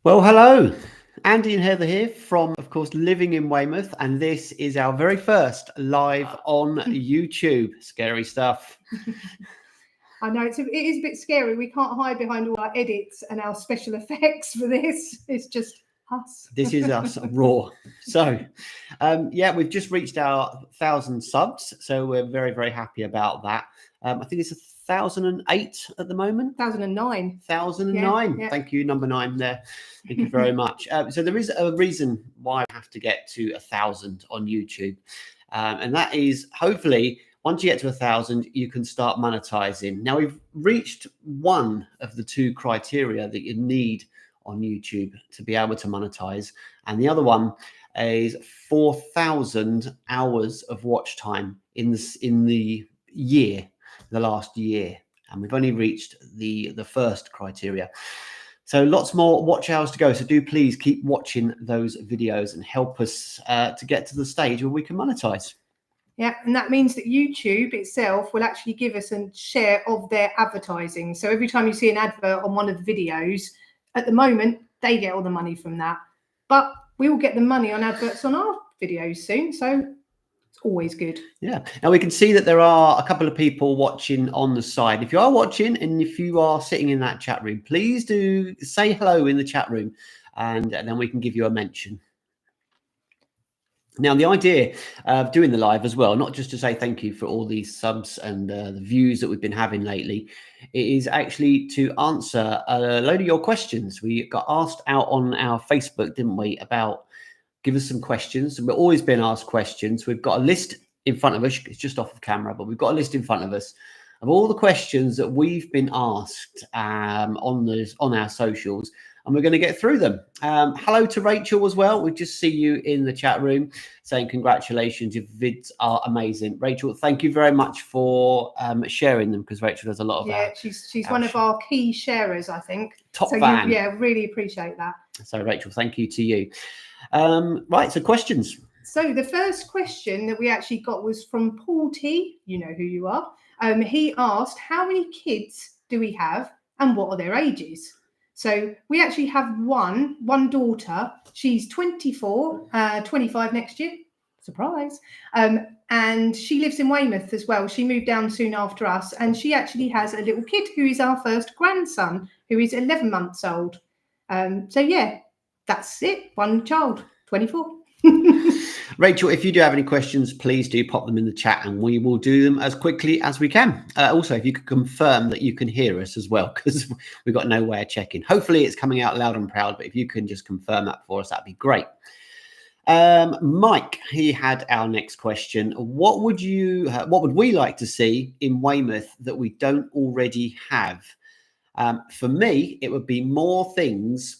Well, hello. Andy and Heather here from, of course, living in Weymouth, and this is our very first live on YouTube. Scary stuff. I know it is a bit scary. We can't hide behind all our edits and our special effects for this. It's just us. This is us raw. So, yeah, we've just reached our 1,000 subs, so we're very, very happy about that. I think it's 1,008 at the moment. 1,009. 1,009. Yeah. Thank you, number 9 there. Thank you very much. So there is a reason why we have to get to 1,000 on YouTube, and that is hopefully once you get to 1,000, you can start monetizing. Now we've reached one of the two criteria that you need on YouTube to be able to monetize, and the other one is 4,000 hours of watch time in the year, the last year, and we've only reached the first criteria. So lots more watch hours to go. So do please keep watching those videos and help us to get to the stage where we can monetize. Yeah, and that means that YouTube itself will actually give us a share of their advertising. So every time you see an advert on one of the videos, at the moment, they get all the money from that. But we will get the money on adverts on our videos soon. So it's always good. Yeah. Now we can see that there are a couple of people watching on the side. If you are watching and if you are sitting in that chat room, please do say hello in the chat room and then we can give you a mention. Now, the idea of doing the live as well, not just to say thank you for all these subs and the views that we've been having lately, it is actually to answer a load of your questions. We got asked out on our Facebook, didn't we, about give us some questions. And we've always been asked questions. We've got a list in front of us. It's just off of camera, but we've got a list in front of us of all the questions that we've been asked on our socials. And we're going to get through them. Hello to Rachel as well. We just see you in the chat room saying congratulations. Your vids are amazing. Rachel, thank you very much for sharing them because Rachel does a lot of that. Yeah, she's one of our key sharers, I think. Top fan. Yeah, really appreciate that. So Rachel, thank you to you. Right, so questions. So the first question that we actually got was from Paul T. You know who you are. He asked, how many kids do we have and what are their ages? So we actually have one daughter. She's 24, 25 next year. Surprise. And she lives in Weymouth as well. She moved down soon after us. And she actually has a little kid who is our first grandson, who is 11 months old. So, yeah, that's it. One child, 24. Rachel, if you do have any questions, please do pop them in the chat and we will do them as quickly as we can. Also, if you could confirm that you can hear us as well, because we've got no way of checking. Hopefully it's coming out loud and proud, but if you can just confirm that for us, that'd be great. Mike, he had our next question. What would we like to see in Weymouth that we don't already have? For me, it would be more things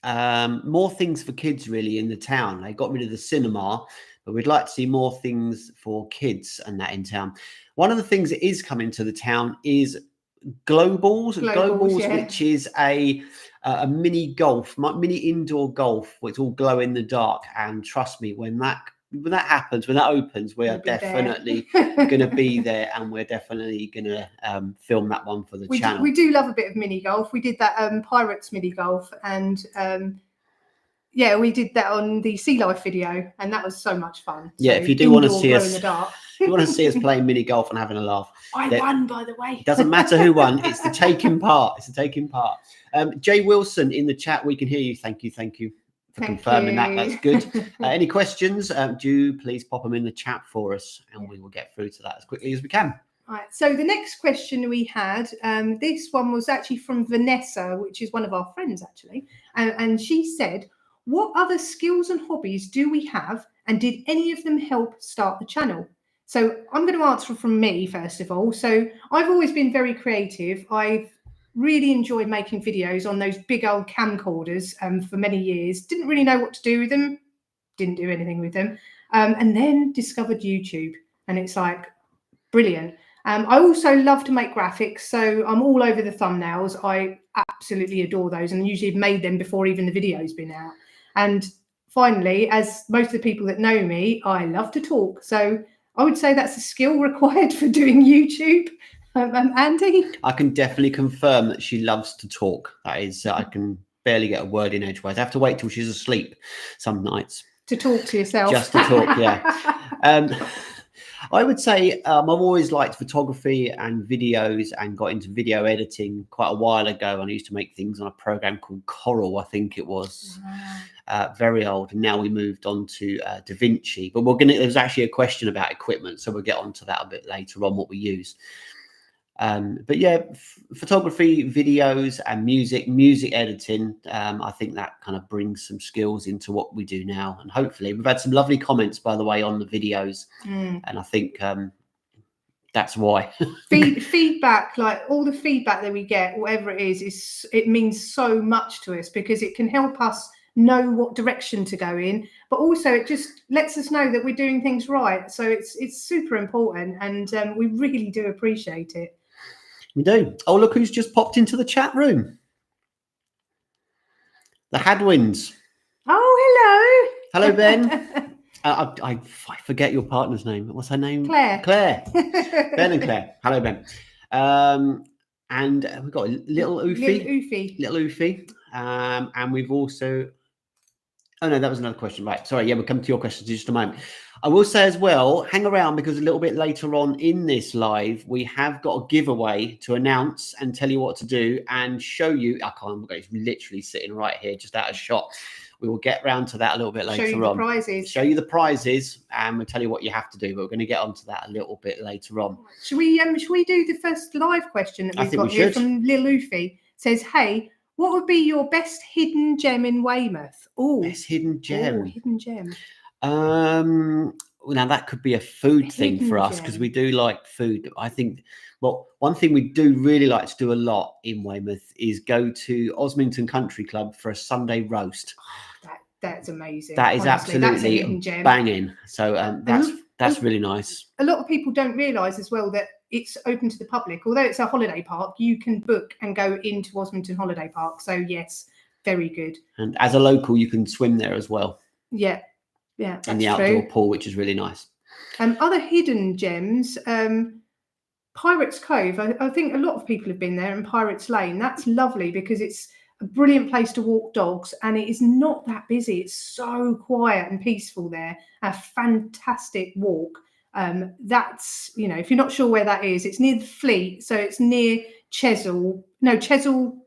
for kids really in the town. They got rid of the cinema, but we'd like to see more things for kids and that in town. One of the things that is coming to the town is Globals, yeah. Which is a mini indoor golf, which all glow in the dark. And trust me, when that happens, when that opens, we are definitely going to be there, and we're definitely going to film that one for the channel. We do love a bit of mini golf. We did that Pirates mini golf, and yeah, we did that on the Sea Life video, and that was so much fun. Yeah, so if you do want to see us, in the dark. if you want to see us playing mini golf and having a laugh, I won, by the way. It doesn't matter who won. It's the taking part. It's the taking part. Jay Wilson in the chat, we can hear you. Thank you for confirming that. That's good. Any questions? Do please pop them in the chat for us, and we will get through to that as quickly as we can. Right. So the next question we had, this one was actually from Vanessa, which is one of our friends actually, and she said, "What other skills and hobbies do we have, and did any of them help start the channel?" So I'm going to answer from me first of all. So I've always been very creative. I've really enjoyed making videos on those big old camcorders for many years. Didn't really know what to do with them. Didn't do anything with them. And then discovered YouTube, and it's like brilliant. I also love to make graphics, so I'm all over the thumbnails. I absolutely adore those, and usually made them before even the video's been out. And finally, as most of the people that know me, I love to talk. So I would say that's a skill required for doing YouTube. Andy? I can definitely confirm that she loves to talk. That is, I can barely get a word in edgeways. I have to wait till she's asleep some nights to talk to yourself. Just to talk, yeah. I would say I've always liked photography and videos and got into video editing quite a while ago. And I used to make things on a program called Coral, I think it was. Very old. And now we moved on to DaVinci. But there's actually a question about equipment, so we'll get onto that a bit later on, what we use. But yeah, photography, videos, and music editing. I think that kind of brings some skills into what we do now. And hopefully, we've had some lovely comments, by the way, on the videos. And I think that's why. Feedback, like all the feedback that we get, whatever it is it means so much to us, because it can help us know what direction to go in, but also it just lets us know that we're doing things right. So it's super important, and we really do appreciate it. We do. Oh, look who's just popped into the chat room. The Hadwins. Oh, hello. Hello, Ben. I forget your partner's name. What's her name? Claire. Ben and Claire. Hello, Ben. And we've got little Oofy. Little Oofy. And we've also... Oh, no, that was another question. Right. Sorry. Yeah, we'll come to your questions in just a moment. I will say as well, hang around, because a little bit later on in this live, we have got a giveaway to announce and tell you what to do and show you. I can't remember. It's literally sitting right here, just out of shot. We will get round to that a little bit later on. Show you the prizes, and we'll tell you what you have to do. But we're going to get onto that a little bit later on. Should we do the first live question that we've got here from Lil Luffy? It says, hey, what would be your best hidden gem in Weymouth? Oh, best hidden gem. Hidden gem. Now that could be a food thing for us, because we do like food. I think, well, one thing we do really like to do a lot in Weymouth is go to Osmington Country Club for a Sunday roast. That's amazing. That is absolutely banging. So that's really nice. A lot of people don't realise as well that it's open to the public. Although it's a holiday park, you can book and go into Osmington Holiday Park. So yes, very good. And as a local, you can swim there as well. Yeah. Yeah, that's and the outdoor pool, which is really nice. Other hidden gems, Pirates Cove. I think a lot of people have been there, and Pirates Lane. That's lovely because it's a brilliant place to walk dogs, and it is not that busy. It's so quiet and peaceful there. A fantastic walk. That's, if you're not sure where that is, it's near the Fleet, so it's near Chesil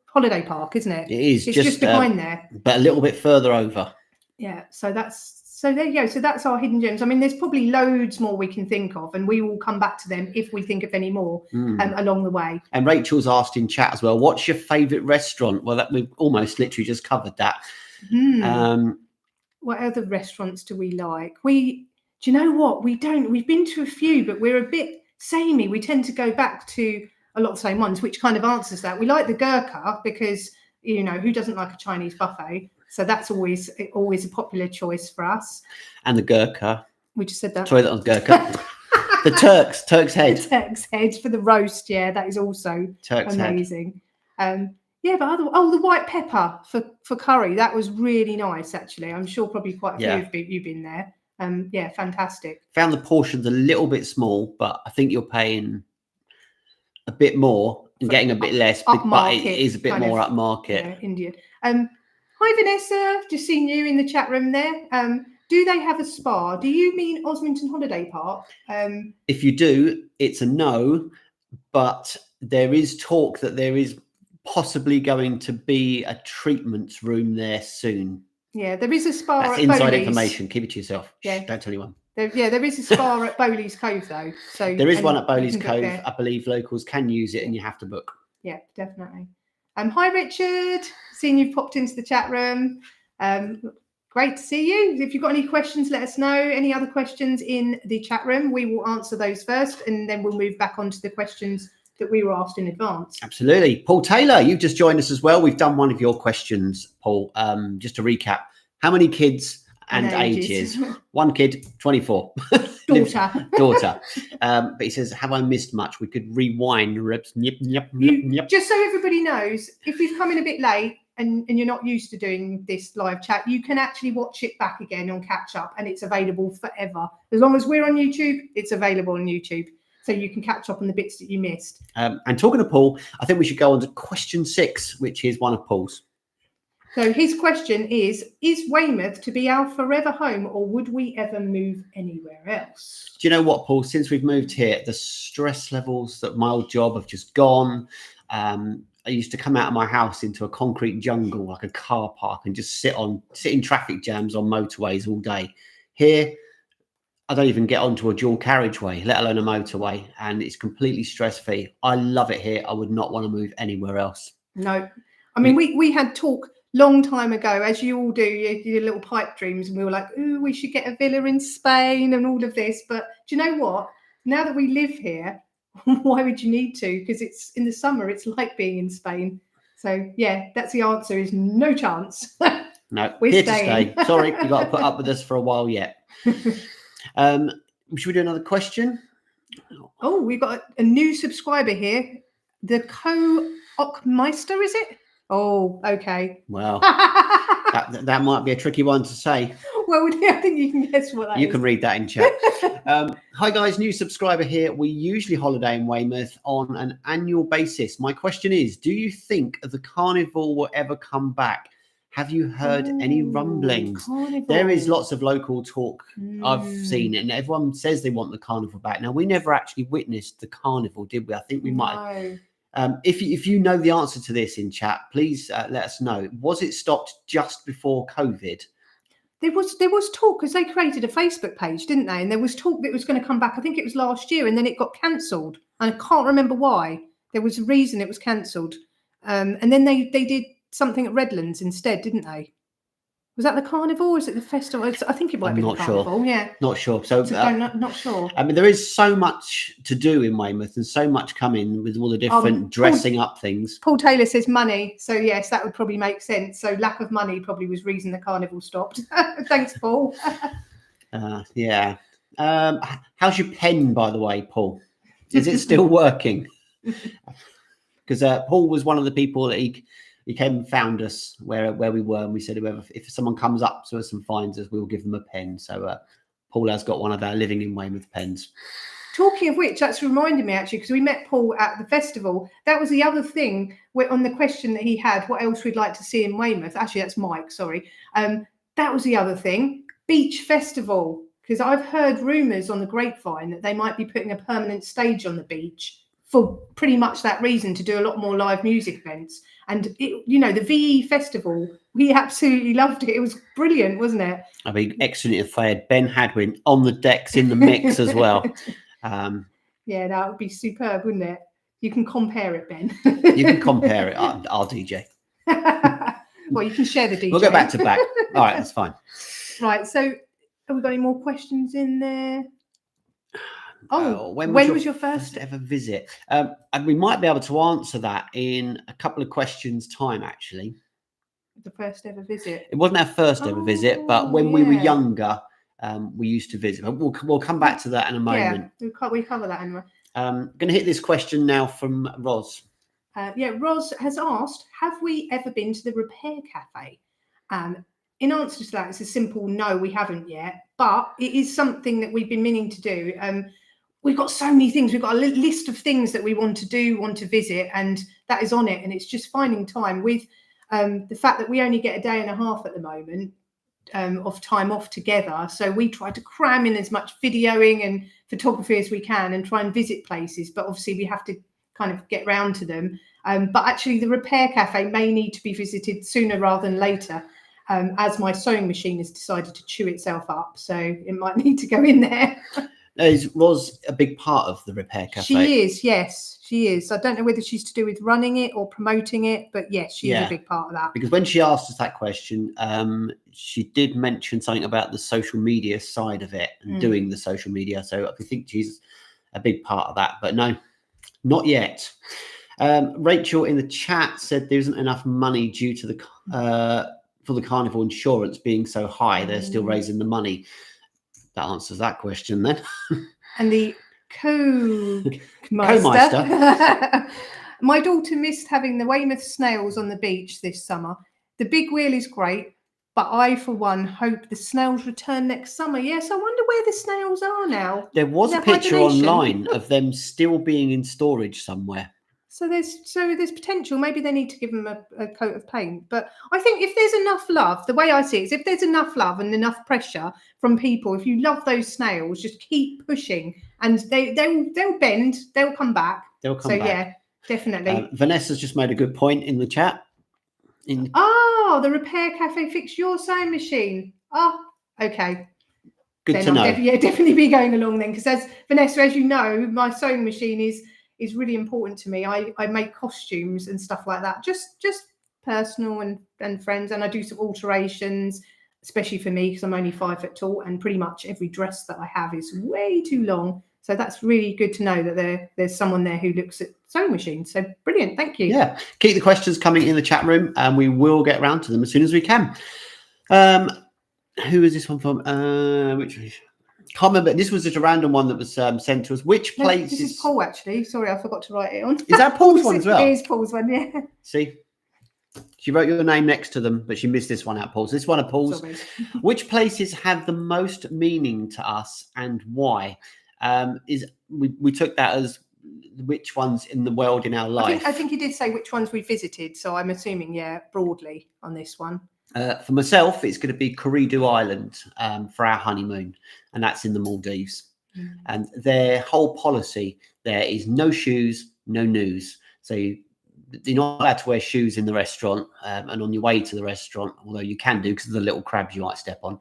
Holiday Park, isn't it? It is. It's just behind there, but a little bit further over. Yeah, so there you go. So that's our hidden gems. I mean, there's probably loads more we can think of, and we will come back to them if we think of any more along the way. And Rachel's asked in chat as well, what's your favourite restaurant? Well, we've almost literally just covered that. What other restaurants do we like? Do you know what? We've been to a few, but we're a bit samey. We tend to go back to a lot of the same ones, which kind of answers that. We like the Gurkha because, who doesn't like a Chinese buffet? So that's always a popular choice for us. And the Gurkha. We just said that. Sorry, that was Gurkha. The Turk's head. The Turk's head for the roast. Yeah, that is also amazing. But the white pepper for curry, that was really nice, actually. I'm sure probably quite a few of you've been there. Fantastic. Found the portions a little bit small, but I think you're paying a bit more and getting a bit less, but it is a bit more upmarket. Yeah, Indian. Hi, Vanessa. Just seen you in the chat room there. Do they have a spa? Do you mean Osmington Holiday Park? If you do, it's a no, but there is talk that there is possibly going to be a treatment room there soon. Yeah, there is a spa. That's inside information. Keep it to yourself. Yeah. Don't tell anyone. There is a spa at Bowley's Cove, though. So there is one at Bowley's Cove. I believe locals can use it, and you have to book. Yeah, definitely. Hi, Richard. Seeing you've popped into the chat room. Great to see you. If you've got any questions, let us know. Any other questions in the chat room, we will answer those first, and then we'll move back onto the questions that we were asked in advance. Absolutely. Paul Taylor, you've just joined us as well. We've done one of your questions, Paul. Just to recap, how many kids and ages? One kid, 24. Daughter. But he says, have I missed much? We could rewind. Just so everybody knows, if you've come in a bit late and you're not used to doing this live chat, you can actually watch it back again on catch up, and it's available forever. As long as we're on YouTube, it's available on YouTube. So you can catch up on the bits that you missed. And talking to Paul, I think we should go on to question 6, which is one of Paul's. So his question is Weymouth to be our forever home, or would we ever move anywhere else? Do you know what, Paul? Since we've moved here, the stress levels at my old job have just gone. I used to come out of my house into a concrete jungle, like a car park, and just sit in traffic jams on motorways all day. Here, I don't even get onto a dual carriageway, let alone a motorway, and it's completely stress-free. I love it here. I would not want to move anywhere else. No. I mean, we had talk long time ago, as you all do, your little pipe dreams, and we were like, ooh, we should get a villa in Spain and all of this. But do you know what? Now that we live here, why would you need to? Because it's in the summer, it's like being in Spain. So yeah, that's the answer, is no chance. No, we're here staying. to stay. Sorry, you got to put up with us for a while yet. Should we do another question? Oh, we've got a new subscriber here. The Ockmeister, is it? Oh, okay. Well, that might be a tricky one to say. Well, I think you can guess what that is. You can read that in chat. Hi guys, new subscriber here. We usually holiday in Weymouth on an annual basis. My question is, do you think the carnival will ever come back? Have you heard any rumblings? Carnival. There is lots of local talk I've seen, and everyone says they want the carnival back. Now, we never actually witnessed the carnival, did we? I think we might. If you know the answer to this in chat, please let us know. Was it stopped just before COVID? There was talk, because they created a Facebook page, didn't they? And there was talk that it was going to come back. I think it was last year, and then it got cancelled. And I can't remember why. There was a reason it was cancelled. And then they did something at Redlands instead, didn't they? Was that the carnival, or is it the festival? I think it might be the carnival. Sure. Yeah, not sure. So not sure. I mean, there is so much to do in Weymouth, and so much coming with all the different dressing up things. Paul Taylor says money, so yes, that would probably make sense. So lack of money probably was reason the carnival stopped. Thanks, Paul. Yeah. How's your pen, by the way, Paul? Is it still working? Because Paul was one of the people that he came and found us where we were, and we said, if someone comes up to us and finds us, we'll give them a pen. So Paul has got one of our Living in Weymouth pens. Talking of which, that's reminded me, actually, because we met Paul at the festival. That was the other thing on the question that he had, what else we'd like to see in Weymouth. Actually, that's Mike, sorry. That was the other thing, beach festival, because I've heard rumours on the grapevine that they might be putting a permanent stage on the beach for pretty much that reason, to do a lot more live music events. And, the VE festival, we absolutely loved it. It was brilliant, wasn't it? I mean, excellent if they had Ben Hadwin on the decks in the mix as well. Yeah, that would be superb, wouldn't it? You can compare it, Ben. You can compare it. I'll DJ. Well, you can share the DJ. We'll go back to back. All right, that's fine. Right, so have we got any more questions in there? When was your first ever visit? And we might be able to answer that in a couple of questions' time, actually. The first ever visit? It wasn't our first ever visit, but when we were younger, we used to visit. We'll come back to that in a moment. Yeah, we cover that anyway. Going to hit this question now from Roz. Roz has asked, have we ever been to the Repair Cafe? In answer to that, it's a simple no, we haven't yet, but it is something that we've been meaning to do. We've got so many things. We've got a list of things that we want to do, want to visit, and that is on it. And it's just finding time with the fact that we only get a day and a half at the moment of time off together. So we try to cram in as much videoing and photography as we can and try and visit places. But obviously we have to kind of get round to them. But actually the Repair Cafe may need to be visited sooner rather than later, as my sewing machine has decided to chew itself up. So it might need to go in there. Is Roz a big part of the Repair Cafe? She is, yes, she is. I don't know whether she's to do with running it or promoting it, but yes, she is a big part of that. Because when she asked us that question, she did mention something about the social media side of it and doing the social media. So I think she's a big part of that, but no, not yet. Rachel in the chat said there isn't enough money due to the for the carnival insurance being so high. They're still raising the money. That answers that question then. And the co-meister. My daughter missed having the Weymouth snails on the beach this summer. The big wheel is great, but I, for one, hope the snails return next summer. Yes, I wonder where the snails are now. There was a picture online of them still being in storage somewhere. So there's potential. Maybe they need to give them a coat of paint. But I think if there's enough love, the way I see it is if there's enough love and enough pressure from people, if you love those snails, just keep pushing, and they'll bend, they'll come back. They'll come back. Yeah, definitely. Vanessa's just made a good point in the chat. The repair cafe fix your sewing machine. Oh, okay. Good then to know. Definitely be going along then, because as Vanessa, as you know, my sewing machine is really important to me. I make costumes and stuff like that, just personal and friends, and I do some alterations, especially for me because I'm only 5 foot tall, and pretty much every dress that I have is way too long. So that's really good to know that there's someone there who looks at sewing machines. So brilliant, thank you. Yeah, keep the questions coming in the chat room, and we will get around to them as soon as we can. Who is this one from? Which can't remember. This was just a random one that was sent to us. Which place? This is Paul, actually. Sorry, I forgot to write it on. Is that Paul's one as well? It is Paul's one, yeah. See, she wrote your name next to them, but she missed this one out, Paul. So this one of Paul's. Sorry. Which places have the most meaning to us and why? We took that as which ones in the world in our life. I think he did say which ones we visited, so I'm assuming, yeah, broadly on this one. For myself, it's going to be Corridu Island for our honeymoon, and that's in the Maldives. And their whole policy there is no shoes, no news. So you're not allowed to wear shoes in the restaurant and on your way to the restaurant, although you can do because of the little crabs you might step on.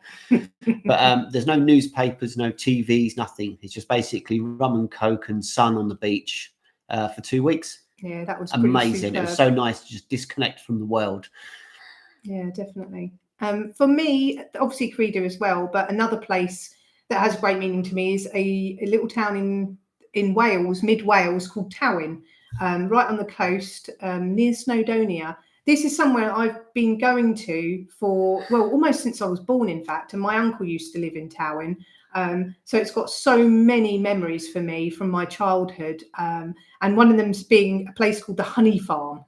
But there's no newspapers, no TVs, nothing. It's just basically rum and coke and sun on the beach for 2 weeks. Yeah, that was amazing. It was so nice to just disconnect from the world. Yeah, definitely. For me, obviously Corridu as well, but another place that has great meaning to me is a little town in Wales, mid Wales, called Tywyn, right on the coast near Snowdonia. This is somewhere I've been going to for, well, almost since I was born, in fact, and my uncle used to live in Tywyn. So it's got so many memories for me from my childhood, and one of them being a place called the Honey Farm.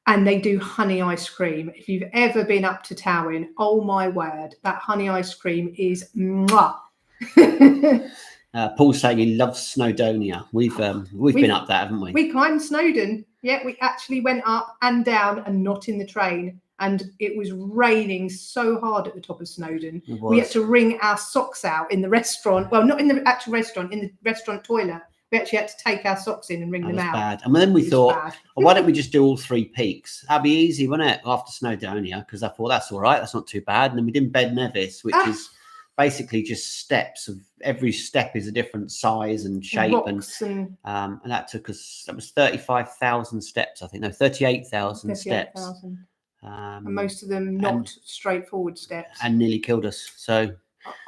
And they do honey ice cream. If you've ever been up to Tywyn, oh my word, that honey ice cream is mwah. Paul's saying he loves Snowdonia. We've been up there, haven't we? We climbed Snowdon. Yeah, we actually went up and down and not in the train. And it was raining so hard at the top of Snowdon. We had to wring our socks out in the restaurant. Well, not in the actual restaurant, in the restaurant toilet. We actually had to take our socks in and wring them out. Bad. And then we thought, well, why don't we just do all 3 peaks? That'd be easy, wouldn't it? After Snowdonia, because I thought that's all right. That's not too bad. And then we did Ben Nevis, which is basically just steps. Of every step is a different size and shape, and that took us. That was 35,000 steps, I think. No, 38,000 steps. And most of them not straightforward steps. And nearly killed us. So.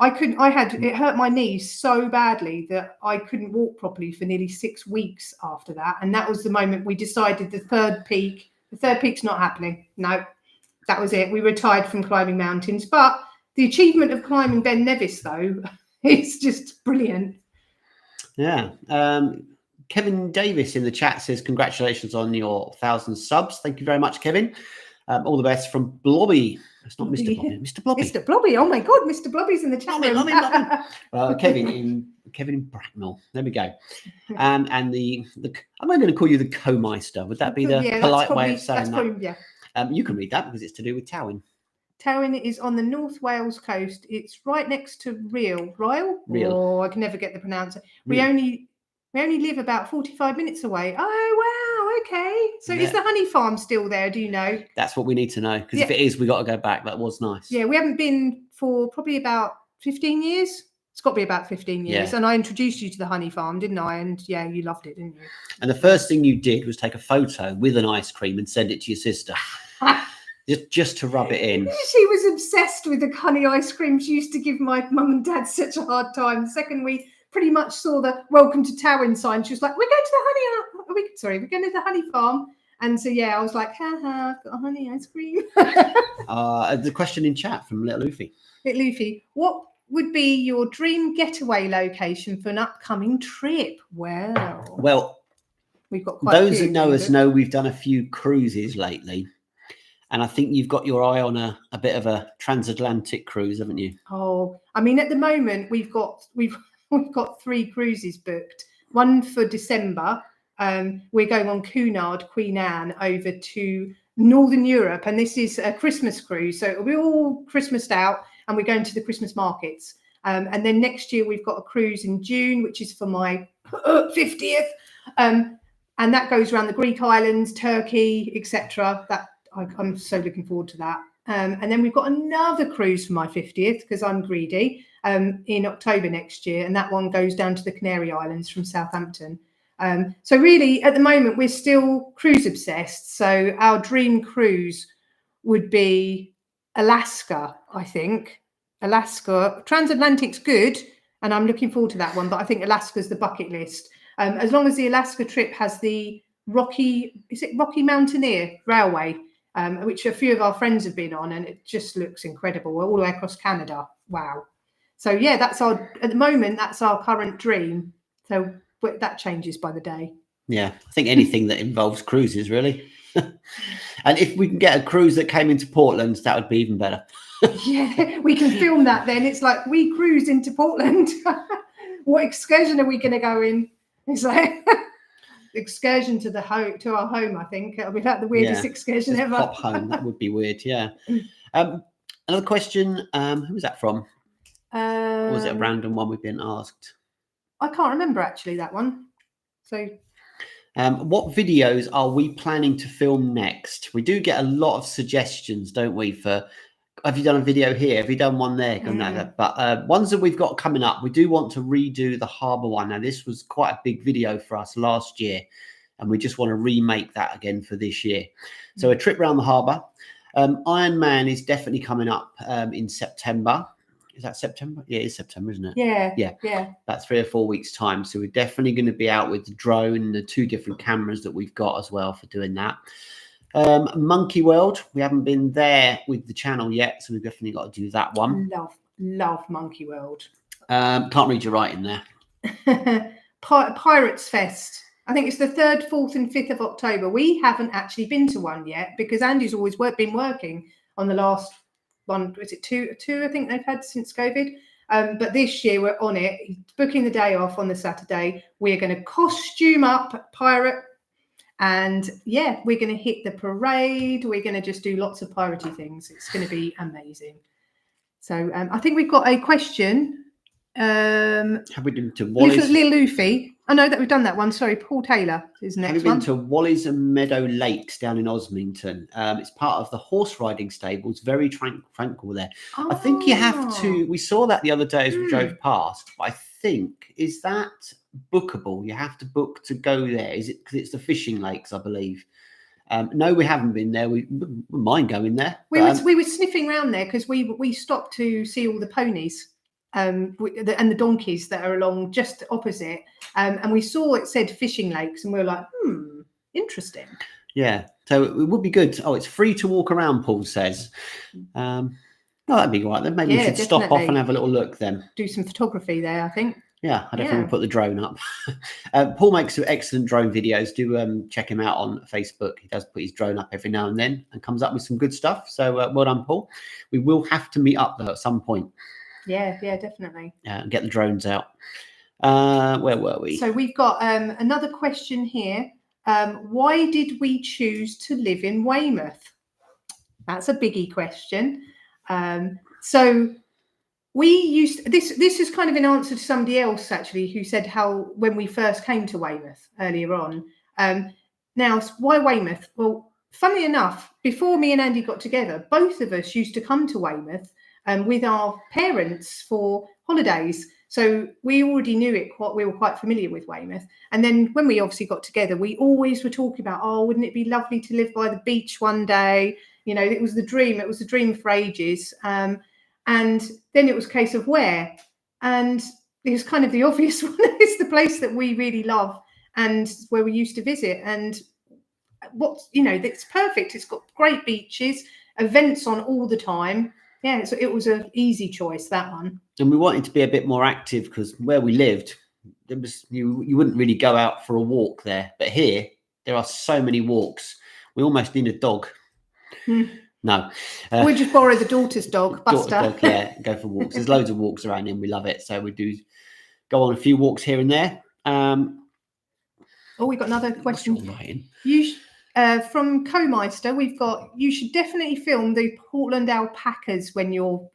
It hurt my knees so badly that I couldn't walk properly for nearly 6 weeks after that. And that was the moment we decided the third peak's not happening. No, that was it. We retired from climbing mountains. But the achievement of climbing Ben Nevis, though, is just brilliant. Yeah. Kevin Davis in the chat says, congratulations on your 1,000 subs. Thank you very much, Kevin. All the best from Blobby. It's not Mr. Blobby. Mr. Blobby. Mr. Blobby. Oh my God, Mr. Blobby's in the chat room. Kevin in Bracknell. There we go. And the am I going to call you the co-meister? Would that be the polite way of saying that? Probably, yeah. You can read that because it's to do with Tywyn. Tywyn is on the North Wales coast. It's right next to Rhyl. Oh, I can never get the pronounce. We only live about 45 minutes away. Oh wow. Okay, so is the honey farm still there? Do you know? That's what we need to know, because if it is, we got to go back. That was nice. Yeah, we haven't been for probably about 15 years. It's got to be about 15 years. And I introduced you to the honey farm, didn't I? And yeah, you loved it, didn't you? And the first thing you did was take a photo with an ice cream and send it to your sister. just to rub it in. She was obsessed with the honey ice cream. She used to give my mum and dad such a hard time. The second we pretty much saw the welcome to Tywyn sign, she was like, we're going to the honey farm. And so I was like, I've got a honey ice cream. The question in chat from Little Luffy. Little Luffy, what would be your dream getaway location for an upcoming trip? Well, we've got quite those that know us know we've done a few cruises lately. And I think you've got your eye on a bit of a transatlantic cruise, haven't you? Oh, at the moment we've got 3 cruises booked. One for December, we're going on Cunard, Queen Anne, over to Northern Europe, and this is a Christmas cruise. So it'll be all Christmased out, and we're going to the Christmas markets. And then next year we've got a cruise in June, which is for my 50th. And that goes around the Greek islands, Turkey, etc. That I'm so looking forward to that. And then we've got another cruise for my 50th, because I'm greedy, in October next year. And that one goes down to the Canary Islands from Southampton. So really, at the moment, we're still cruise obsessed. So our dream cruise would be Alaska, I think. Alaska. Transatlantic's good, and I'm looking forward to that one. But I think Alaska's the bucket list. As long as the Alaska trip has the Rocky Mountaineer Railway, which a few of our friends have been on, and it just looks incredible all the way across Canada. Wow. So yeah, at the moment, that's our current dream. So but that changes by the day. Yeah, I think anything that involves cruises, really. And if we can get a cruise that came into Portland, that would be even better. Yeah, we can film that then. It's like, we cruised into Portland. What excursion are we going to go in? It's like excursion to our home. I think it'll be like the weirdest excursion ever. Pop home. That would be weird. Yeah. Another question. Who was that from? Or was it a random one we've been asked? I can't remember actually that one. So, what videos are we planning to film next? We do get a lot of suggestions, don't we? For have you done a video here? Have you done one there? But ones that we've got coming up, we do want to redo the harbour one. Now, this was quite a big video for us last year, and we just want to remake that again for this year. So a trip around the harbour. Iron Man is definitely coming up in September. Is that September? Yeah, it's September, isn't it? Yeah. About 3 or 4 weeks' time. So we're definitely going to be out with the drone and the 2 different cameras that we've got as well for doing that. Monkey World, we haven't been there with the channel yet, so we've definitely got to do that one. Love Monkey World. Can't read your writing there. Pirates Fest. I think it's the 3rd, 4th, and 5th of October. We haven't actually been to one yet because Andy's always been working on the last one. Was it two I think they've had since COVID. But this year we're on it. He's booking the day off on the Saturday. We're going to costume up pirate, and yeah, we're going to hit the parade. We're going to just do lots of piratey things. It's going to be amazing. So I think we've got a question. Have we been to Wally's? Little Luffy. I know that we've done that one. Sorry, Paul Taylor is next. Have you been to Wally's and Meadow Lakes down in Osmington? It's part of the horse riding stables. Very tranquil there. Oh. I think you have to. We saw that the other day as we drove past. But I think, is that bookable? You have to book to go there. Is it because it's the fishing lakes? I believe. No, we haven't been there. We wouldn't mind going there. We were sniffing around there because we stopped to see all the ponies. And the donkeys that are along just opposite, and we saw it said fishing lakes, and we were like, interesting. Yeah, so it would be good. Oh, it's free to walk around, Paul says. Oh, that'd be all right then. Maybe we should stop off and have a little look then. Do some photography there, I think. Yeah, I definitely will put the drone up. Paul makes some excellent drone videos. Do check him out on Facebook. He does put his drone up every now and then and comes up with some good stuff. So well done, Paul. We will have to meet up though at some point. Yeah, definitely. Get the drones out. Where were we? So we've got another question here. Why did we choose to live in Weymouth? That's a biggie question. So we used this is kind of an answer to somebody else actually who said how when we first came to Weymouth earlier on. Now, why Weymouth? Well, funnily enough, before me and Andy got together, both of us used to come to Weymouth with our parents for holidays. So we already knew it. We were quite familiar with Weymouth. And then when we obviously got together, we always were talking about, wouldn't it be lovely to live by the beach one day? You know, it was the dream. It was the dream for ages. And then it was a case of where. And it was kind of the obvious one. It's the place that we really love and where we used to visit. And it's perfect. It's got great beaches, events on all the time. Yeah, so it was an easy choice, that one. And we wanted to be a bit more active because where we lived, there was you wouldn't really go out for a walk there. But here, there are so many walks. We almost need a dog. No. We'll just borrow the daughter's dog, Buster. Dog, yeah, go for walks. There's loads of walks around and we love it. So we do go on a few walks here and there. Oh, we got another What's question. your writing? From Co-Meister, we've got, you should definitely film the Portland alpacas when you're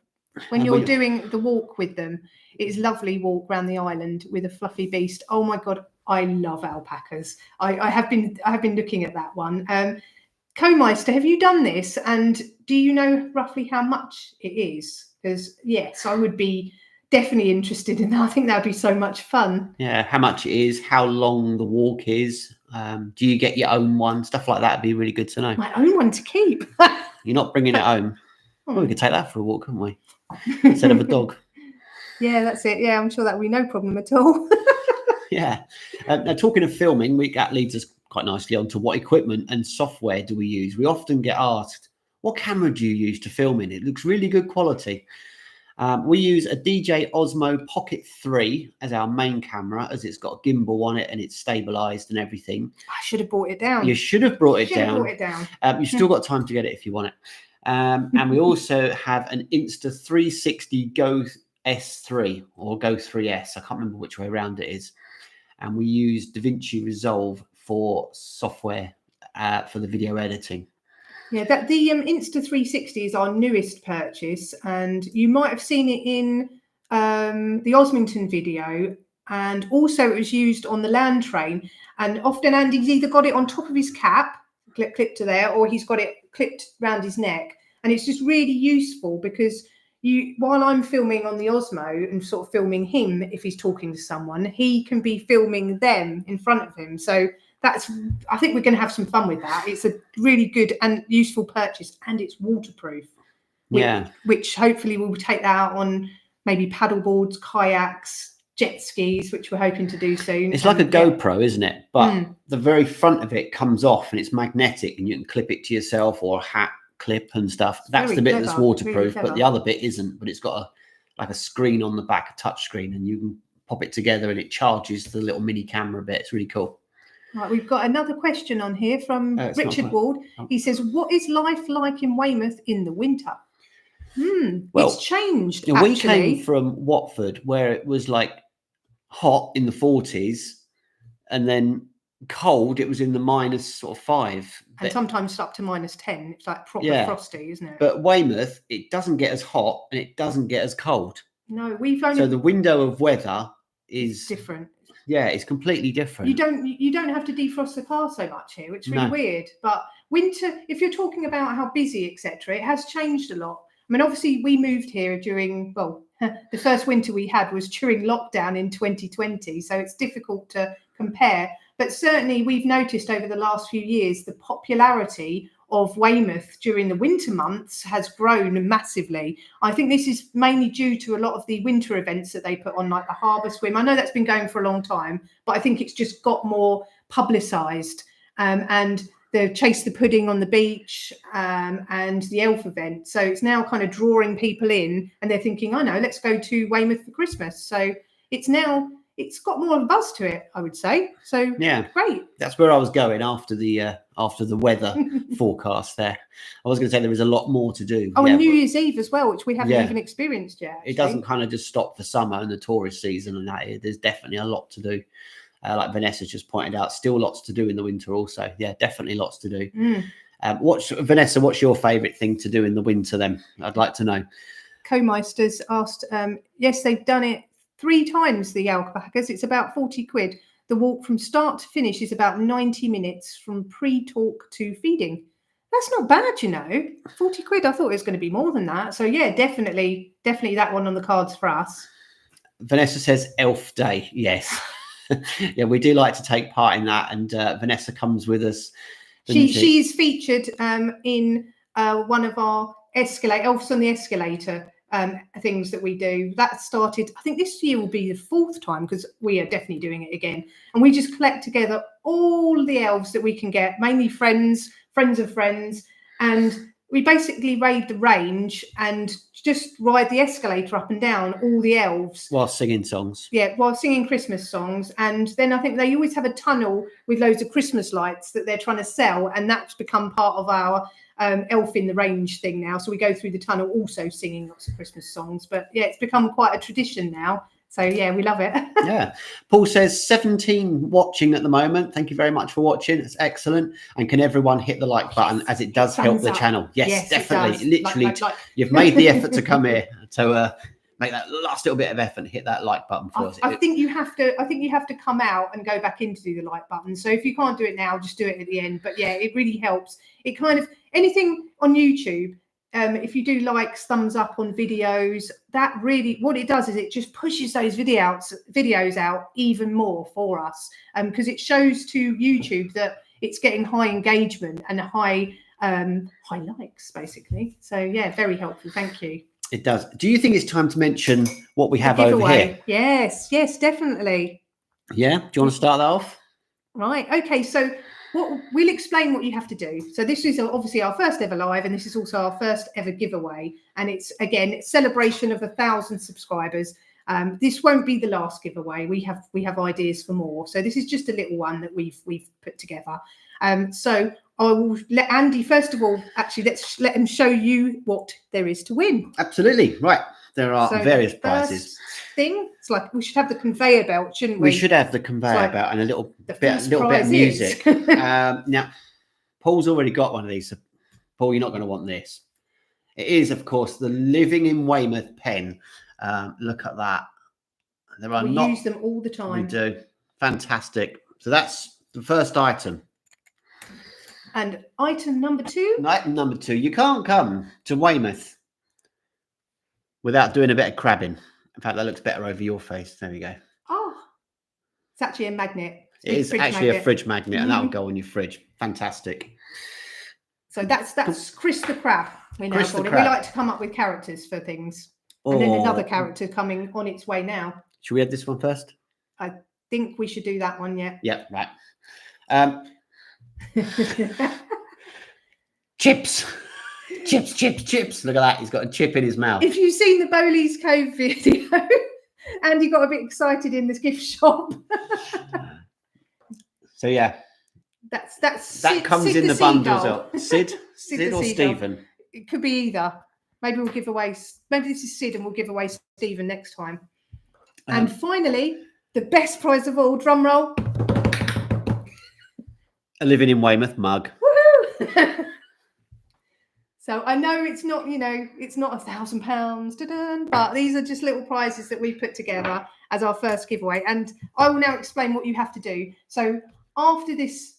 doing the walk with them. It's lovely walk around the island with a fluffy beast. Oh my God, I love alpacas. I have been looking at that one. Co-Meister, have you done this? And do you know roughly how much it is? Because yes, I would be definitely interested in that. I think that would be so much fun. Yeah, how much it is, how long the walk is. Do you get your own one? Stuff like that would be really good to know. My own one to keep. You're not bringing it home. Well, we could take that for a walk, couldn't we? Instead of a dog. Yeah, that's it. Yeah, I'm sure that would be no problem at all. Yeah. Now, talking of filming, that leads us quite nicely on to what equipment and software do we use? We often get asked, what camera do you use to film in? It looks really good quality. We use a DJI Osmo Pocket 3 as our main camera, as it's got a gimbal on it and it's stabilized and everything. I should have brought it down. You should have brought it down. You've still got time to get it if you want it. And we also have an Insta360 Go S3 or Go 3S. I can't remember which way around it is. And we use DaVinci Resolve for software for the video editing. Yeah, the Insta360 is our newest purchase, and you might have seen it in the Osmington video, and also it was used on the land train. And often Andy's either got it on top of his cap, clipped to there, or he's got it clipped around his neck. And it's just really useful because while I'm filming on the Osmo and sort of filming him, if he's talking to someone, he can be filming them in front of him. So I think we're going to have some fun with that. It's a really good and useful purchase, and it's waterproof. Which hopefully we'll take that out on maybe paddle boards, kayaks, jet skis, which we're hoping to do soon. It's like a GoPro, isn't it? But the very front of it comes off and it's magnetic, and you can clip it to yourself or a hat clip and stuff. That's the bit that's waterproof, but the other bit isn't. But it's got a screen on the back, a touch screen, and you can pop it together and it charges the little mini camera bit. It's really cool. Right, we've got another question on here from Richard Ward. He says, what is life like in Weymouth in the winter? Well, it's changed. We came from Watford, where it was like hot in the 40s, and then cold. It was in the minus sort of 5, and sometimes up to minus 10. It's like proper frosty, isn't it? But Weymouth, it doesn't get as hot and it doesn't get as cold. No, so the window of weather is different. Yeah, it's completely different. You don't have to defrost the car so much here, which is really weird. But winter, if you're talking about how busy, etc., it has changed a lot. I mean, obviously, we moved here during, the first winter we had was during lockdown in 2020. So it's difficult to compare. But certainly we've noticed over the last few years, the popularity of Weymouth during the winter months has grown massively. I think this is mainly due to a lot of the winter events that they put on, like the Harbour Swim. I know that's been going for a long time, but I think it's just got more publicised. And the Chase the Pudding on the beach and the elf event. So it's now kind of drawing people in, and they're thinking, oh no, let's go to Weymouth for Christmas. So it's got more of a buzz to it, I would say. So yeah, great. That's where I was going after the weather forecast there. I was going to say there was a lot more to do. Oh, and New Year's Eve as well, which we haven't even experienced yet. Actually. It doesn't kind of just stop for summer and the tourist season and that. There's definitely a lot to do. Like Vanessa's just pointed out, still lots to do in the winter also. Yeah, definitely lots to do. Vanessa, what's your favourite thing to do in the winter then? I'd like to know. Co-Meisters asked, yes, they've done it 3 times, the alpacas. It's about 40 quid. The walk from start to finish is about 90 minutes from pre-talk to feeding. That's not bad, 40 quid. I thought it was going to be more than that. So yeah, definitely that one on the cards for us. Vanessa says Elf Day. Yes. Yeah, we do like to take part in that. And Vanessa comes with us. She's featured in one of our Elves on the Escalator things that we do. That started, I think this year will be the 4th time, because we are definitely doing it again. And we just collect together all the elves that we can get, mainly friends of friends, and we basically raid the range and just ride the escalator up and down all the elves while singing songs. Yeah, while singing Christmas songs. And then I think they always have a tunnel with loads of Christmas lights that they're trying to sell, and that's become part of our elf in the range thing now. So we go through the tunnel also singing lots of Christmas songs. But yeah, it's become quite a tradition now. So yeah, we love it. Yeah. Paul says 17 watching at the moment. Thank you very much for watching. It's excellent. And can everyone hit the like button, as it does help the channel? Yes, definitely. Literally, you've made the effort to come here. So make that last little bit of effort and hit that like button for us. I think you have to come out and go back in to do the like button. So if you can't do it now, just do it at the end. But yeah, it really helps. It kind of, anything on YouTube, if you do likes, thumbs up on videos, that really, what it does is it just pushes those videos out even more for us, because it shows to YouTube that it's getting high engagement and high likes, basically. So yeah, very helpful. Thank you. It does. Do you think it's time to mention what we have over here? Yes, definitely. Yeah. Do you want to start that off? Right. Okay. So we'll explain what you have to do. So this is obviously our first ever live, and this is also our first ever giveaway. And it's, again, celebration of 1,000 subscribers. This won't be the last giveaway. We have ideas for more. So this is just a little one that we've put together. So I will let Andy, first of all, actually, let's let him show you what there is to win. Absolutely. Right. There are various prizes. Thing, it's like we should have the conveyor belt, shouldn't we? We should have the conveyor belt and a little bit of music. Now, Paul's already got one of these. So Paul, you're not going to want this. It is, of course, the Living in Weymouth pen. Look at that. We use them all the time. We do. Fantastic. So that's the first item. And item number 2? Item number 2. You can't come to Weymouth without doing a bit of crabbing. In fact, that looks better over your face. There we go. Oh, it's actually a magnet. It is actually a fridge magnet, and that will go on your fridge. Fantastic. So that's Chris the Crab. We like to come up with characters for things. And then another character coming on its way now. Should we have this one first? I think we should do that one, yeah. Yeah, right. Chips. Chips. Look at that. He's got a chip in his mouth. If you've seen the Bowley's Cove video, Andy got a bit excited in this gift shop. So yeah. That comes Sid in the bundles. Sid or Seagull. Stephen? It could be either. Maybe we'll give away. Maybe this is Sid, and we'll give away Stephen next time. And finally, the best prize of all. Drum roll. A Living in Weymouth mug. Woohoo! So I know it's not, it's not £1,000, but these are just little prizes that we put together as our first giveaway. And I will now explain what you have to do. So after this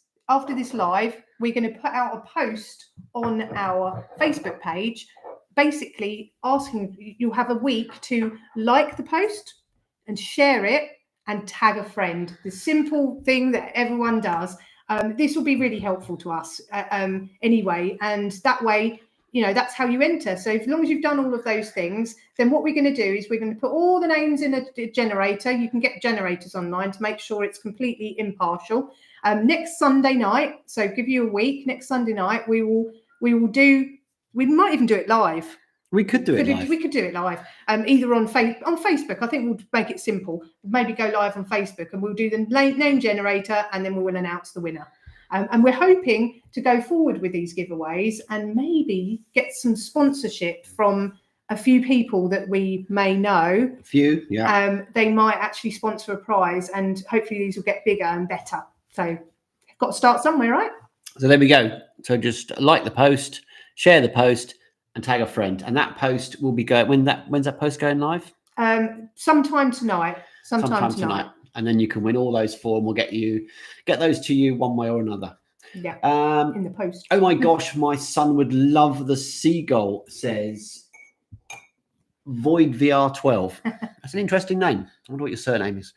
live, we're going to put out a post on our Facebook page, basically asking, you'll have a week to like the post and share it and tag a friend. The simple thing that everyone does. This will be really helpful to us anyway. And that way, that's how you enter. So as long as you've done all of those things, then what we're going to do is we're going to put all the names in a generator. You can get generators online to make sure it's completely impartial. Next Sunday night, so give you a week, next Sunday night, we might even do it live. We could do it live. We could do it live, either on Facebook. I think we'll make it simple. Maybe go live on Facebook, and we'll do the name generator, and then we will announce the winner. And we're hoping to go forward with these giveaways and maybe get some sponsorship from a few people that we may know. A few, yeah. They might actually sponsor a prize, and hopefully these will get bigger and better. So got to start somewhere, right? So there we go. So just like the post, share the post, and tag a friend. And that post will be going. When's that post going live? Sometime tonight. Sometime tonight. And then you can win all those 4, and we'll get those to you one way or another. Yeah. In the post. Oh my gosh, my son would love the seagull, says Void VR12. That's an interesting name. I wonder what your surname is.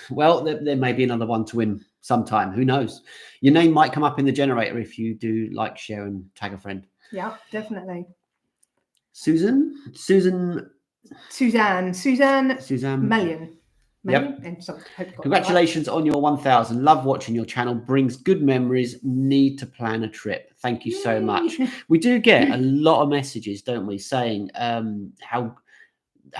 Well, there may be another one to win sometime. Who knows? Your name might come up in the generator if you do like, share, and tag a friend. Yeah, definitely. Suzanne Melian. Yep. Congratulations on your 1,000. Love watching your channel. Brings good memories. Need to plan a trip. Thank you so much. We do get a lot of messages, don't we, saying how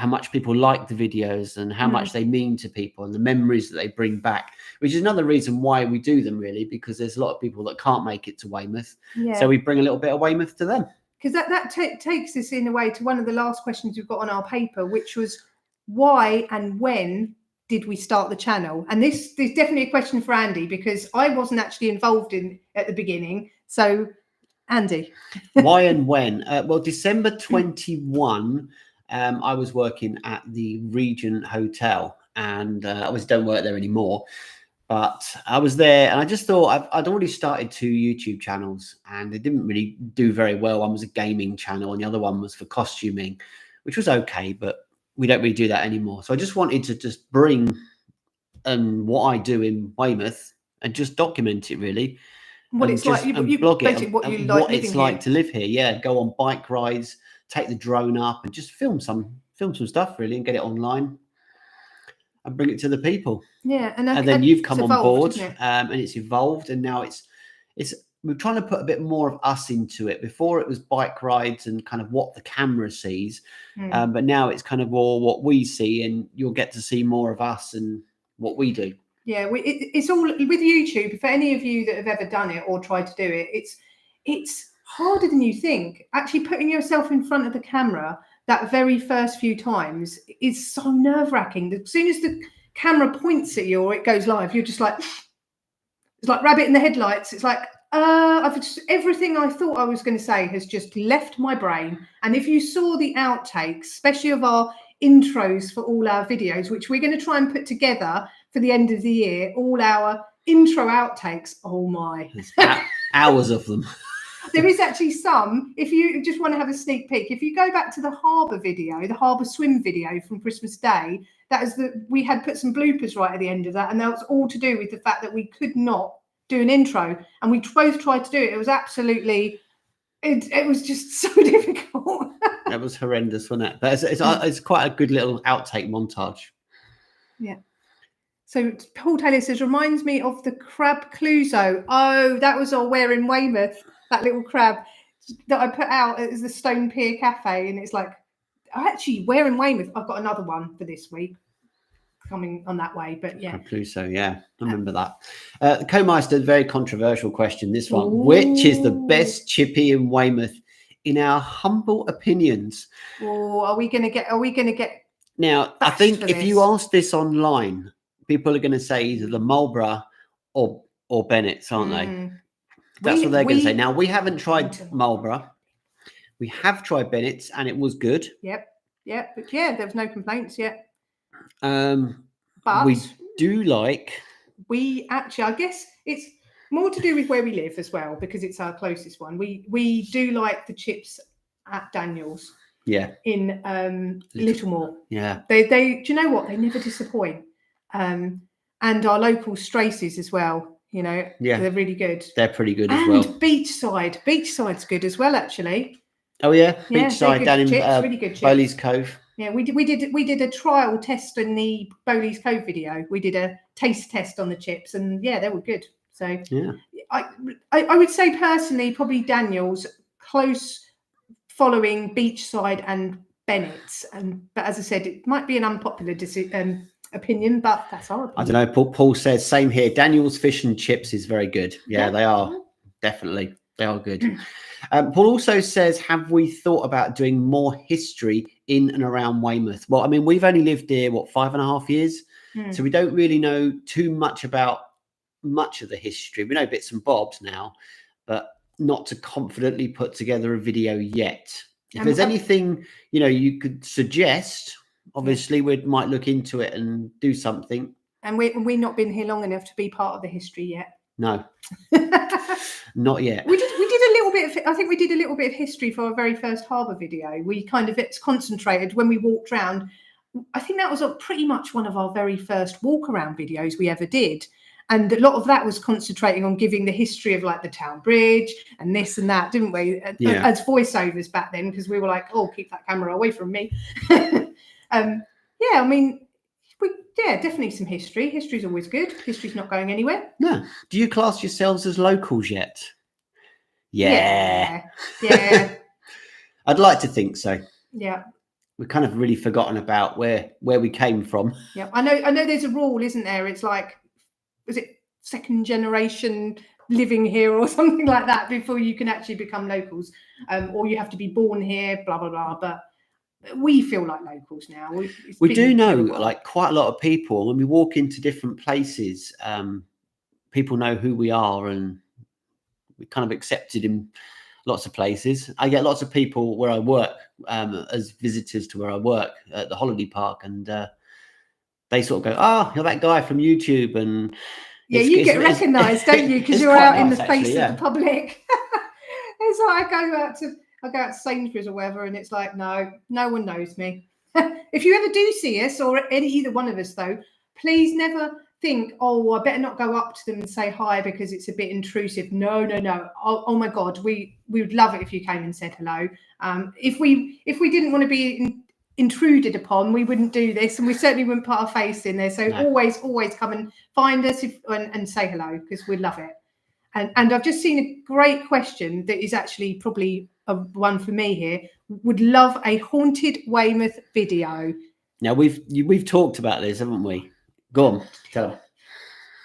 much people like the videos and how much they mean to people and the memories that they bring back, which is another reason why we do them, really, because there's a lot of people that can't make it to Weymouth. Yeah. So we bring a little bit of Weymouth to them. Because that takes us in a way to one of the last questions we've got on our paper, which was, why and when did we start the channel? And this is definitely a question for Andy, because I wasn't actually involved in at the beginning. So, Andy. Why and when? Well, December 21, I was working at the Regent Hotel, and I obviously don't work there anymore. But I was there, and I just thought I'd already started 2 YouTube channels, and they didn't really do very well. One was a gaming channel, and the other one was for costuming, which was okay, but we don't really do that anymore. So I just wanted to just bring what I do in Weymouth and just document it, really, What and it's like, you blog it, basically what you like what living it's like here. to live here. Yeah, go on bike rides, take the drone up, and just film some stuff, really, and get it online and bring it to the people. Yeah, And then you've come on board, isn't it? and it's evolved, and now it's we're trying to put a bit more of us into it. Before it was bike rides and kind of what the camera sees, but now it's kind of more what we see, and you'll get to see more of us and what we do. Yeah, it's all with YouTube. For any of you that have ever done it or tried to do it, it's harder than you think. Actually, putting yourself in front of the camera that very first few times is so nerve-wracking. As soon as the camera points at you or it goes live, you're just like, it's like rabbit in the headlights. It's like, everything I thought I was going to say has just left my brain. And if you saw the outtakes, especially of our intros for all our videos, which we're going to try and put together for the end of the year, all our intro outtakes. Oh my. Hours of them. There is actually some, if you just want to have a sneak peek, if you go back to the harbour video, the harbour swim video from Christmas Day, we had put some bloopers right at the end of that, and that was all to do with the fact that we could not do an intro, and we both tried to do it. It was absolutely, it was just so difficult. That was horrendous, wasn't it? But it's quite a good little outtake montage. Yeah. So Paul Taylor says, reminds me of the crab Cluzo. Oh, that was our Where in Weymouth, that little crab that I put out as the Stone Pier Cafe. And it's like, actually, Where in Weymouth, I've got another one for this week coming on that way. But yeah. Crab Cluzo, yeah, I remember that. Co-Meister, very controversial question, this one. Ooh. Which is the best chippy in Weymouth, in our humble opinions? Oh, are we going to get now, I think if you ask this online, people are going to say either the Marlborough or Bennett's, aren't they? That's what they're going to say. Now, we haven't tried Marlborough. We have tried Bennett's, and it was good. Yep. But yeah, there was no complaints yet. But we do like. We actually, I guess it's more to do with where we live as well, because it's our closest one. We do like the chips at Daniel's. Yeah. In Littlemore. Yeah. They do you know what? They never disappoint. And our local Stracy's as well. You know, yeah, they're really good. They're pretty good as well. And Beachside's good as well, actually. Oh yeah, Beachside down in really good chips. Bowley's Cove. Yeah, we did a trial test in the Bowley's Cove video. We did a taste test on the chips, and yeah, they were good. So yeah, I would say personally, probably Daniel's close following Beachside and Bennett's, but as I said, it might be an unpopular opinion, but that's our opinion. I don't know. Paul says same here. Daniel's fish and chips is very good. Yeah, they are definitely. They are good. Paul also says, have we thought about doing more history in and around Weymouth? Well, I mean, we've only lived here, 5.5 years? So we don't really know too much about much of the history. We know bits and bobs now, but not to confidently put together a video yet. If there's anything, you could suggest, obviously we might look into it and do something. And we've not been here long enough to be part of the history yet. No. Not yet. We did a little bit of, I think we did a little bit of history for our very first harbour video. We kind of concentrated when we walked around. I think that was pretty much one of our very first walk around videos we ever did. And a lot of that was concentrating on giving the history of like the town bridge and this and that, didn't we? Yeah. As voiceovers back then, because we were like, oh, keep that camera away from me. Yeah, I mean, definitely some history. History's always good. History's not going anywhere. No. Do you class yourselves as locals yet? Yeah. I'd like to think so. Yeah. We've kind of really forgotten about where we came from. Yeah, I know there's a rule, isn't there? It's like, was it second generation living here or something like that before you can actually become locals, or you have to be born here, blah, blah, blah. But we feel like locals now. We do know like quite a lot of people when we walk into different places. People know who we are, and we're kind of accepted in lots of places. I get lots of people where I work as visitors to where I work at the holiday park, and they sort of go, "Oh, you're that guy from YouTube," and yeah, you get recognised, don't you? Because you're out in the face of the public. It's like I go out to Sainsbury's or whatever, and it's like, no one knows me. If you ever do see us, or either one of us, though, please never think, oh, I better not go up to them and say hi because it's a bit intrusive. No. Oh my God, we would love it if you came and said hello. If we didn't want to be intruded upon, we wouldn't do this, and we certainly wouldn't put our face in there. So always come and find us and say hello, because we'd love it. And I've just seen a great question that is actually probably one for me here. Would love a haunted Weymouth video. Now we've talked about this, haven't we? Go on, tell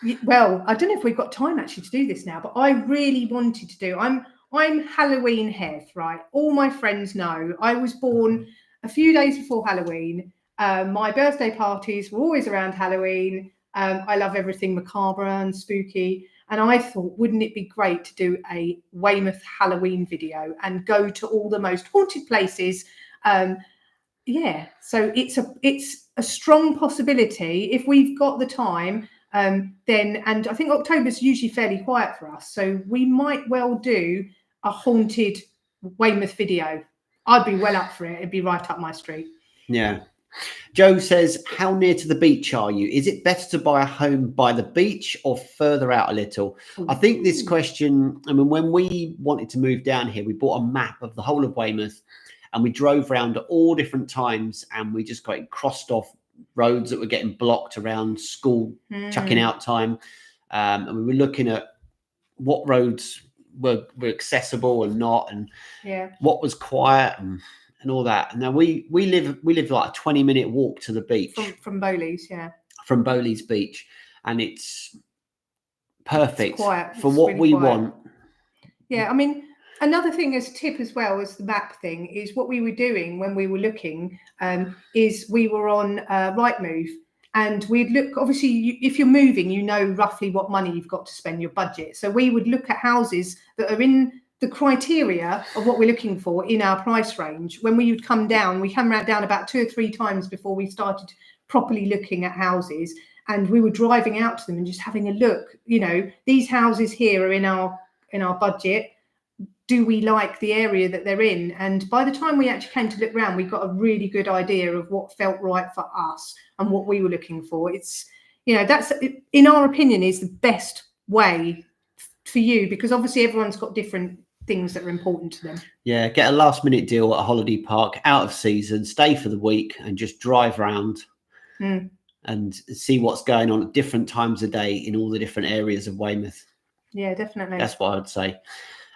them. Well, I don't know if we've got time actually to do this now, but I really wanted to do. I'm Halloween head, right? All my friends know I was born a few days before Halloween. My birthday parties were always around Halloween. I love everything macabre and spooky. And I thought, wouldn't it be great to do a Weymouth Halloween video and go to all the most haunted places? Yeah, so it's a strong possibility if we've got the time. Then, and I think October's usually fairly quiet for us, so we might well do a haunted Weymouth video. I'd be well up for it. It'd be right up my street. Yeah. Joe says, how near to the beach are you? Is it better to buy a home by the beach or further out a little? Ooh. I think this question, I mean, when we wanted to move down here, we bought a map of the whole of Weymouth, and we drove around at all different times, and we just got crossed off roads that were getting blocked around school chucking out time. And we were looking at what roads were accessible and not, and what was quiet and all that. And now we live like a 20-minute walk to the beach from Bowleys, from Bowleys Beach, and it's perfect for it's what really we quiet. want. Yeah, I mean, another thing as a tip as well as the map thing is what we were doing when we were looking is we were on Rightmove, and we'd look, obviously if you're moving, you know roughly what money you've got to spend, your budget. So we would look at houses that are in the criteria of what we're looking for in our price range. When we would come down, we come down about 2 or 3 times before we started properly looking at houses, and we were driving out to them and just having a look. You know, these houses here are in our budget. Do we like the area that they're in? And by the time we actually came to look around, we got a really good idea of what felt right for us and what we were looking for. It's, you know, that's, in our opinion, is the best way for you, because obviously everyone's got different things that are important to them. Yeah, get a last minute deal at a holiday park, out of season, stay for the week and just drive around and see what's going on at different times of day in all the different areas of Weymouth. Yeah, definitely. That's what I would say.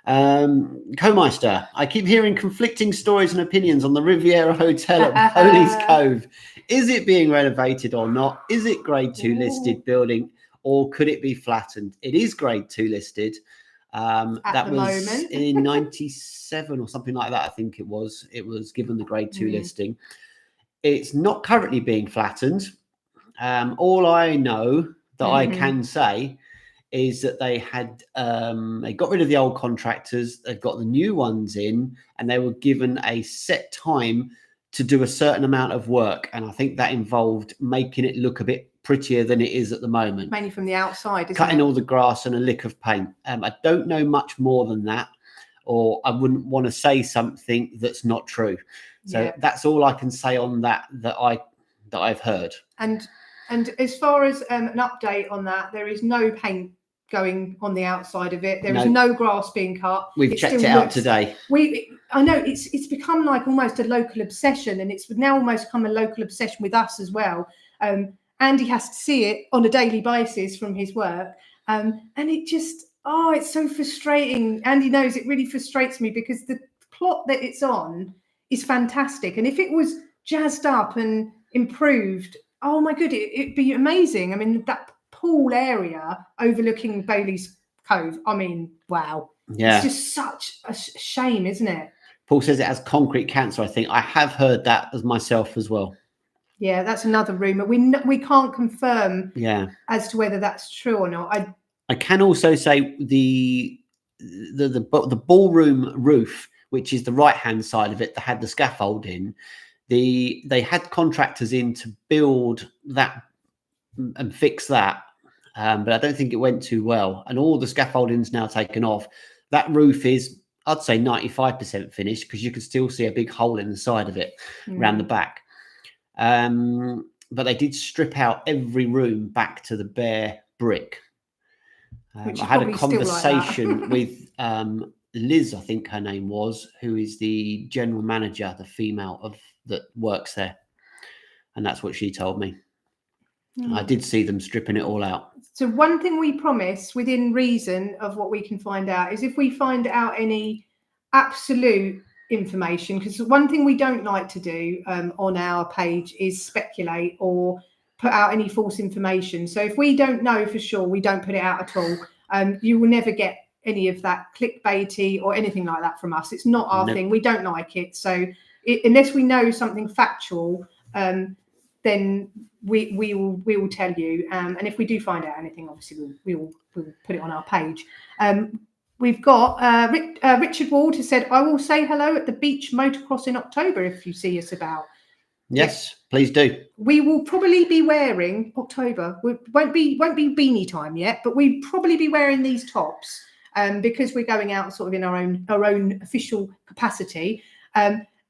Co-Meister, I keep hearing conflicting stories and opinions on the Riviera Hotel at Bowleys Cove. Is it being renovated or not? Is it grade 2 listed building, or could it be flattened? It is grade 2 listed. That was in 97 or something like that. I think it was given the grade 2 listing. It's not currently being flattened. All I know that I can say is that they got rid of the old contractors, they've got the new ones in, and they were given a set time to do a certain amount of work. And I think that involved making it look a bit prettier than it is at the moment. Mainly from the outside, cutting all the grass and a lick of paint. I don't know much more than that, or I wouldn't want to say something that's not true. So that's all I can say on that I've heard. And as far as an update on that, there is no paint going on the outside of it. There is no grass being cut. We've checked it out today. I know it's become like almost a local obsession, and it's now almost become a local obsession with us as well. Andy has to see it on a daily basis from his work, and it just it's so frustrating. Andy knows it really frustrates me because the plot that it's on is fantastic, and if it was jazzed up and improved, oh my god, it'd be amazing. I mean, that pool area overlooking Bowleys Cove, I mean, wow. Yeah, it's just such a shame, isn't it? Paul says it has concrete cancer. I think I have heard that as myself as well. Yeah, that's another rumor. We can't confirm as to whether that's true or not. I can also say the ballroom roof, which is the right hand side of it, that had the scaffolding. They had contractors in to build that and fix that, but I don't think it went too well. And all the scaffolding's now taken off. That roof is, I'd say, 95% finished, because you can still see a big hole in the side of it around the back. But they did strip out every room back to the bare brick. I had a conversation with Liz, I think her name was, who is the general manager, the female that works there, and that's what she told me. I did see them stripping it all out. So one thing we promise, within reason of what we can find out, is if we find out any absolute information, because one thing we don't like to do on our page is speculate or put out any false information. So if we don't know for sure, we don't put it out at all. You will never get any of that clickbaity or anything like that from us. It's not our thing. We don't like it. So unless we know something factual, then we will tell you. And if we do find out anything, obviously we'll put it on our page. We've got Richard Ward, who said, "I will say hello at the beach motocross in October if you see us about." Yes, please do. We will probably be wearing October. Won't be beanie time yet, but we'll probably be wearing these tops because we're going out sort of in our own official capacity.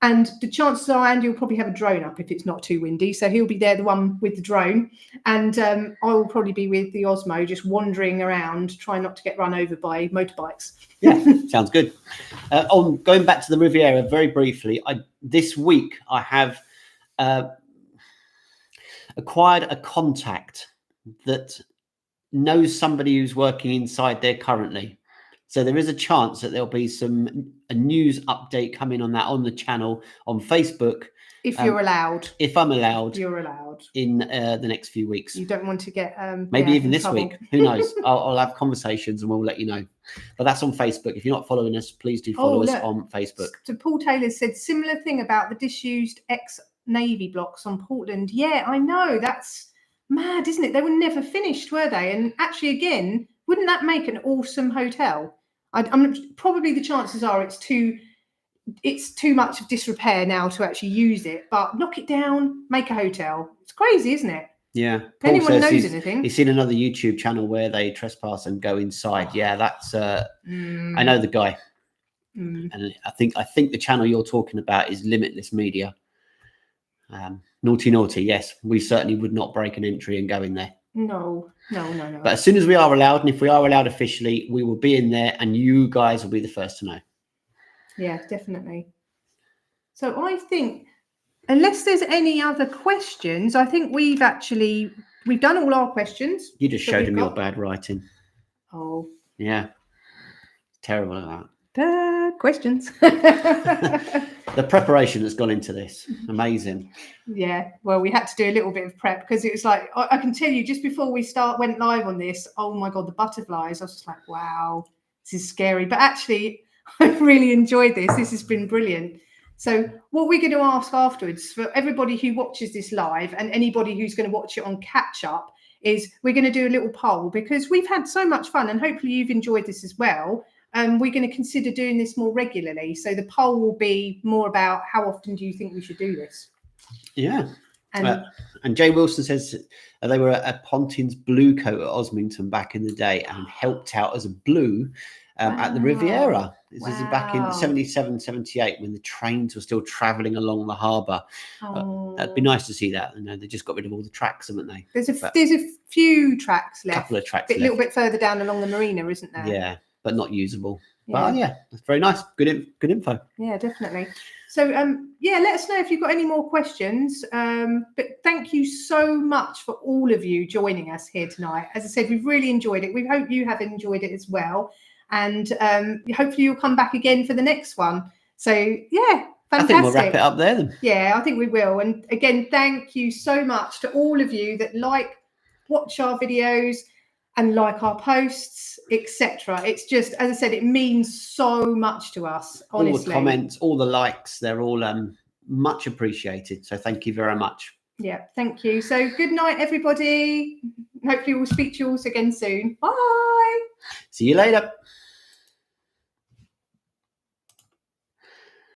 And the chances are Andy will probably have a drone up if it's not too windy. So he'll be there, the one with the drone. And I will probably be with the Osmo, just wandering around, trying not to get run over by motorbikes. Yeah, sounds good. On going back to the Riviera very briefly, this week I have acquired a contact that knows somebody who's working inside there currently. So there is a chance that there'll be a news update coming on that on the channel on Facebook. If you're allowed. If I'm allowed. You're allowed. In the next few weeks. You don't want to get... maybe even this week. Who knows? I'll have conversations and we'll let you know. But that's on Facebook. If you're not following us, please do follow us on Facebook. So Paul Taylor said, similar thing about the disused ex-Navy blocks on Portland. Yeah, I know. That's mad, isn't it? They were never finished, were they? And actually, again... wouldn't that make an awesome hotel? I'm probably the chances are it's too much of disrepair now to actually use it. But knock it down, make a hotel. It's crazy, isn't it? Yeah. If anyone knows anything. He's seen another YouTube channel where they trespass and go inside. Yeah, that's. I know the guy, and I think the channel you're talking about is Limitless Media. Naughty. Yes, we certainly would not break an entry and go in there. No. But as soon as we are allowed, and if we are allowed officially, we will be in there and you guys will be the first to know. Yeah, definitely. So I think, unless there's any other questions, I think we've done all our questions. You just showed him your bad writing. Oh. Yeah. Terrible at that. Bad questions. The preparation that's gone into this, amazing. Yeah, well, we had to do a little bit of prep because it was like, I can tell you, just before we went live on this, oh my God, the butterflies. I was just like, wow, this is scary. But actually, I've really enjoyed this. This has been brilliant. So what we're going to ask afterwards, for everybody who watches this live and anybody who's going to watch it on catch up, is we're going to do a little poll, because we've had so much fun and hopefully you've enjoyed this as well. We're going to consider doing this more regularly. So the poll will be more about how often do you think we should do this? Yeah. And Jay Wilson says they were at Pontin's Blue Coat at Osmington back in the day and helped out as a blue at the Riviera. This is back in 77, 78 when the trains were still travelling along the harbour. That'd be nice to see that. You know, they just got rid of all the tracks, haven't they? There's a few tracks left. A couple of tracks left. A little bit further down along the marina, isn't there? Yeah, but not usable. But yeah, that's very nice. Good info. Yeah, definitely. So let us know if you've got any more questions. But thank you so much for all of you joining us here tonight. As I said, we've really enjoyed it. We hope you have enjoyed it as well. And hopefully you'll come back again for the next one. So yeah, fantastic. I think we'll wrap it up there then. Yeah, I think we will. And again, thank you so much to all of you that watch our videos, and like our posts, etc. It's just, as I said, it means so much to us, honestly. All the comments, all the likes, they're all much appreciated. So thank you very much. Yeah, thank you. So good night, everybody. Hopefully we'll speak to you all again soon. Bye. See you later.